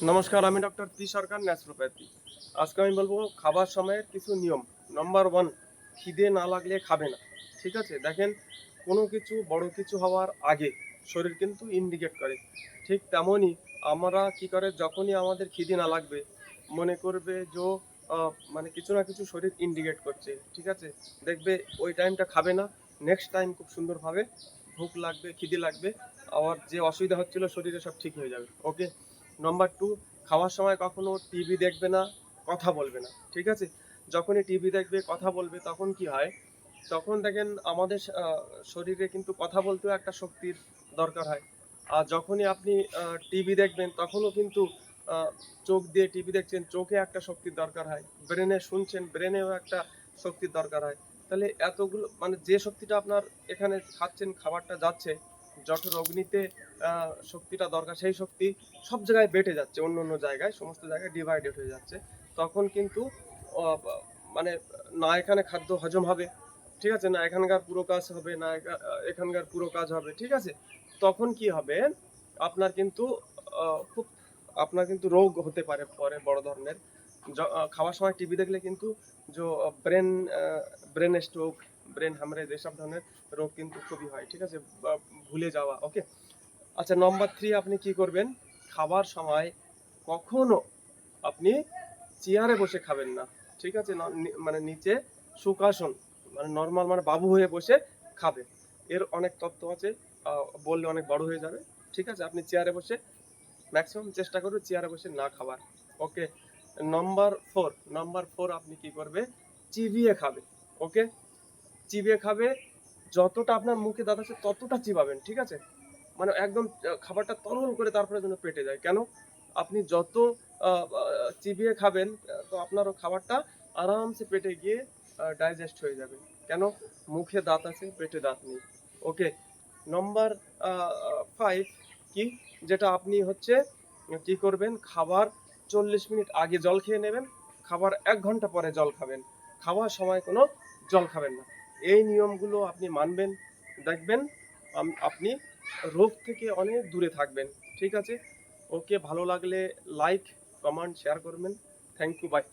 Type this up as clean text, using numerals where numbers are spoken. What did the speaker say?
নমস্কার, আমি doctor P সরকার, naturopathy. আজকে আমি বলবো খাবার সময়ের কিছু নিয়ম। নাম্বার ওয়ান, খিদে না লাগলে খাবে না। ঠিক আছে, দেখেন, কোনো কিছু বড় কিছু হওয়ার আগে শরীর কিন্তু ইন্ডিকেট করে। ঠিক তেমনই আমরা কি করে, যখনই আমাদের খিদে না লাগবে মনে করবে যে মানে কিছু না কিছু শরীর ইন্ডিকেট করছে। ঠিক আছে, দেখবে ওই টাইমটা খাবে না, নেক্সট টাইম খুব সুন্দরভাবে ভুক লাগবে, খিদে লাগবে, আবার যে অসুবিধা হচ্ছিল শরীরে সব ঠিক হয়ে যাবে। ওকে। নাম্বার টু, খাওয়ার সময় কখনো টিভি দেখবে না, কথা বলবে না। ঠিক আছে, যখনই টিভি দেখবে, কথা বলবে, তখন কি হয়, তখন দেখেন আমাদের শরীরে কিন্তু কথা বলতেও একটা শক্তির দরকার হয়। আর যখনই আপনি টিভি দেখবেন তখনও কিন্তু আহ, চোখ দিয়ে টিভি দেখছেন, চোখে একটা শক্তির দরকার হয়। ব্রেনে শুনছেন, ব্রেনেও একটা শক্তির দরকার হয়। তাহলে এতগুলো মানে যে শক্তিটা আপনার এখানে খাচ্ছেন, খাবারটা যাচ্ছে জঠর অগ্নিতে, শক্তিটা দরকার, সেই শক্তি সব জায়গায় বেটে যাচ্ছে, অন্য অন্য জায়গায়, সমস্ত জায়গায় ডিভাইডেড হয়ে যাচ্ছে। তখন কিন্তু আহ, মানে না এখানে খাদ্য হজম হবে, ঠিক আছে, না এখানকার পুরো কাজ হবে, না এখানকার পুরো কাজ হবে। ঠিক আছে, তখন কি হবে, আপনার কিন্তু খুব আপনার কিন্তু রোগ হতে পারে পরে বড় ধরনের। খাওয়ার সময় টিভি দেখলে কিন্তু যে brain brain stroke, brain haemorrhage, এসব ধরনের রোগ কিন্তু খুবই হয়। ঠিক আছে, ভুলে যাওয়া। ওকে। আচ্ছা, নম্বর থ্রি, আপনি কি করবেন, খাবার সময় কখনো আপনি চেয়ারে বসে খাবেন না। ঠিক আছে, মানে নিচে সুখাসন, মানে নর্মাল, মানে বাবু হয়ে বসে খাবে। এর অনেক তত্ত্ব আছে, বললে অনেক বড় হয়ে যাবে। ঠিক আছে, আপনি চেয়ারে বসে ম্যাক্সিমাম চেষ্টা করবে চেয়ারে বসে না খাবার। ওকে। নাম্বার ফোর, আপনি কি করবে, চিবিয়ে খাবে। ওকে, চিবিয়ে খাবে, যতটা আপনার মুখে দাঁত আছে ততটা চিবাবেন। ঠিক আছে, মানে একদম খাবারটা তরল করে তারপরে যেন পেটে যায়। কেন, আপনি যত চিবিয়ে খাবেন, তো আপনারও খাবারটা আরামসে পেটে গিয়ে ডাইজেস্ট হয়ে যাবে। কেন, মুখে দাঁত আছে, পেটে দাঁত নেই। ওকে। নম্বর ফাইভ, কি, যেটা আপনি হচ্ছে কি করবেন, খাবার 40 মিনিট আগে জল খেয়ে নেবেন, খাবার 1 ঘন্টা পরে জল খাবেন, খাওয়ার সময় কোনো জল খাবেন না। এই নিয়মগুলো আপনি মানবেন, দেখবেন আপনি রোগ থেকে অনেক দূরে থাকবেন। ঠিক আছে। ওকে, ভালো লাগলে লাইক, কমেন্ট, শেয়ার করবেন। Thank you, by.